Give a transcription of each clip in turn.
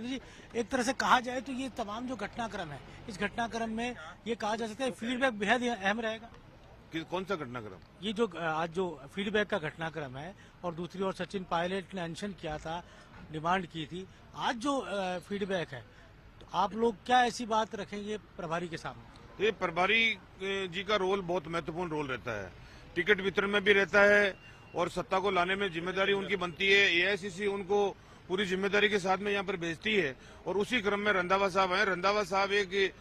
जी, एक तरह से कहा जाए तो ये तमाम जो घटनाक्रम है, इस घटनाक्रम में ये कहा जा सकता है फीडबैक बेहद अहम रहेगा। कौन सा घटनाक्रम? ये जो आज जो फीडबैक का घटनाक्रम है और दूसरी ओर सचिन पायलट ने अनशन किया था, डिमांड की थी, आज जो फीडबैक है, तो आप लोग क्या ऐसी बात रखेंगे प्रभारी के सामने? ये प्रभारी जी का रोल बहुत महत्वपूर्ण रोल रहता है, टिकट वितरण में भी रहता है और सत्ता को लाने में जिम्मेदारी उनकी बनती है। एआईसीसी उनको पूरी जिम्मेदारी के साथ में यहाँ पर भेजती है और उसी क्रम में रंधावा साहब हैं। रंधावा साहब एक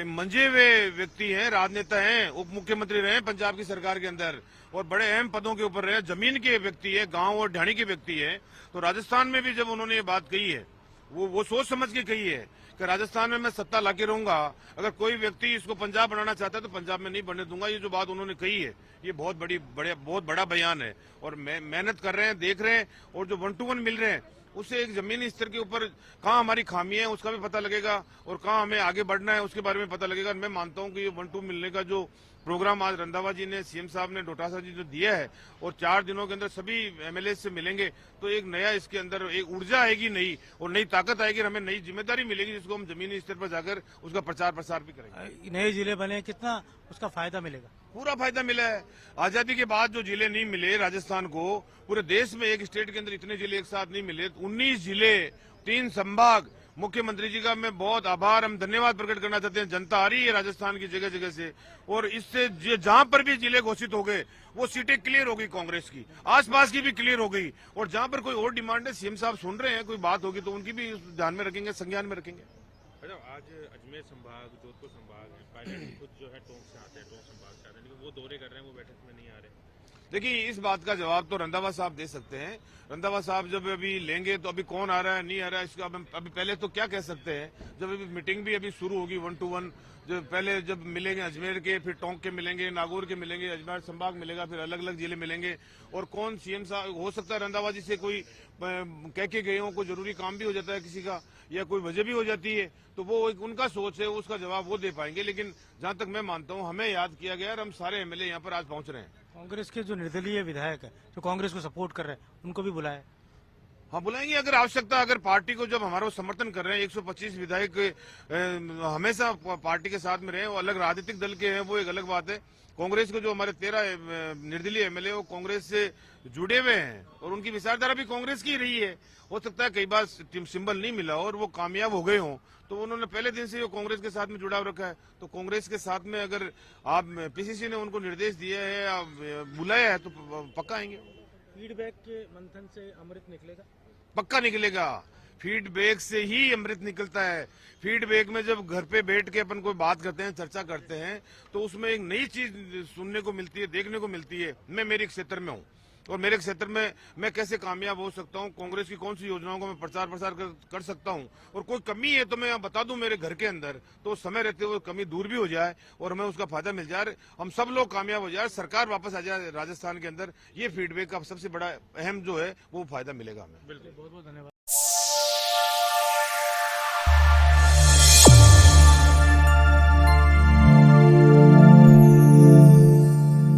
मंजे हुए व्यक्ति हैं, राजनेता हैं, उप मुख्यमंत्री रहे पंजाब की सरकार के अंदर और बड़े अहम पदों के ऊपर रहे, जमीन के व्यक्ति है, गांव और ढाणी के व्यक्ति है। तो राजस्थान में भी जब उन्होंने ये बात कही है, वो सोच समझ के कही है कि राजस्थान में मैं सत्ता लाके रहूंगा, अगर कोई व्यक्ति इसको पंजाब बनाना चाहता है तो पंजाब में नहीं बनने दूंगा। ये जो बात उन्होंने कही है, ये बहुत बड़ा बयान है और मेहनत कर रहे हैं, देख रहे हैं और जो 1 to 1 मिल रहे हैं उससे एक जमीनी स्तर के ऊपर कहाँ हमारी खामी है उसका भी पता लगेगा और कहाँ हमें आगे बढ़ना है उसके बारे में पता लगेगा। मैं मानता हूँ कि ये 1 to 1 मिलने का जो प्रोग्राम आज रंधावा जी ने, सीएम साहब ने, डोटासरा जी जो दिया है और 4 दिनों के अंदर सभी एमएलए से मिलेंगे तो एक नया इसके अंदर एक ऊर्जा आएगी नई और नई ताकत आएगी, हमें नई जिम्मेदारी मिलेगी जिसको हम जमीनी स्तर पर जाकर उसका प्रचार प्रसार भी करेंगे। नए जिले बने, कितना उसका फायदा मिलेगा? पूरा फायदा मिला है। आजादी के बाद जो जिले नहीं मिले राजस्थान को, पूरे देश में एक स्टेट के अंदर इतने जिले एक साथ नहीं मिले, 19 जिले, 3 संभाग। मुख्यमंत्री जी का मैं बहुत आभार, हम धन्यवाद प्रकट करना चाहते हैं। जनता आ रही है राजस्थान की जगह जगह से और इससे जहां पर भी जिले घोषित हो गए वो सीटें क्लियर हो गई कांग्रेस की, आसपास की भी क्लियर हो गई और जहां पर कोई और डिमांड है सीएम साहब सुन रहे हैं, कोई बात होगी तो उनकी भी ध्यान में रखेंगे, संज्ञान में रखेंगे। अच्छा, आज अजमेर संभाग, जोधपुर संभाग है, पहले खुद जो है टोंक से आते हैं, टोंक संभाग से आते हैं, लेकिन वो दौरे कर रहे हैं, वो बैठक में नहीं आ रहे। देखिए, इस बात का जवाब तो रंधावा साहब दे सकते हैं। रंधावा साहब जब अभी लेंगे तो अभी कौन आ रहा है नहीं आ रहा है इसका अभी पहले तो क्या कह सकते हैं। जब अभी मीटिंग भी अभी शुरू होगी 1 to 1, जो पहले जब मिलेंगे अजमेर के, फिर टोंक के मिलेंगे, नागौर के मिलेंगे, अजमेर संभाग मिलेगा, फिर अलग अलग जिले मिलेंगे और कौन सीएम साहब, हो सकता है रंधावा जी से कोई कह के गए हो, कोई जरूरी काम भी हो जाता है किसी का या कोई वजह भी हो जाती है, तो वो एक उनका सोच है, उसका जवाब वो दे पाएंगे। लेकिन जहां तक मैं मानता हूं हमें याद किया गया और हम सारे एमएलए यहाँ पर आज पहुंच रहे हैं। कांग्रेस के जो निर्दलीय विधायक है जो कांग्रेस को सपोर्ट कर रहे हैं उनको भी बुलाया? हाँ, बुलाएंगे अगर आवश्यकता, अगर पार्टी को जब हमारा समर्थन कर रहे हैं 125 विधायक हमेशा पार्टी के साथ में रहे, वो अलग राजनीतिक दल के हैं, वो एक अलग बात है। कांग्रेस को जो हमारे 13 निर्दलीय एमएलए वो कांग्रेस से जुड़े हुए हैं और उनकी विचारधारा भी कांग्रेस की रही है। हो सकता है कई बार सिंबल नहीं मिला और वो कामयाब हो गए हों, तो उन्होंने पहले दिन से वो कांग्रेस के साथ में जुड़ाव रखा है। तो कांग्रेस के साथ में अगर आप पीसीसी ने उनको निर्देश दिया है या बुलाया है तो पक्का आएंगे। फीडबैक के मंथन से अमृत निकलेगा? पक्का निकलेगा। फीडबैक से ही अमृत निकलता है। फीडबैक में जब घर पे बैठ के अपन कोई बात करते हैं, चर्चा करते हैं, तो उसमें एक नई चीज सुनने को मिलती है, देखने को मिलती है। मैं मेरे क्षेत्र में हूँ और मेरे क्षेत्र में मैं कैसे कामयाब हो सकता हूँ, कांग्रेस की कौन सी योजनाओं को मैं प्रचार प्रसार कर सकता हूँ और कोई कमी है तो मैं यहाँ बता दूं मेरे घर के अंदर, तो समय रहते हुए कमी दूर भी हो जाए और हमें उसका फायदा मिल जाए, हम सब लोग कामयाब हो जाए, सरकार वापस आ जाए राजस्थान के अंदर। ये फीडबैक का सबसे बड़ा अहम जो है वो फायदा मिलेगा हमें। बिल्कुल, बहुत बहुत धन्यवाद।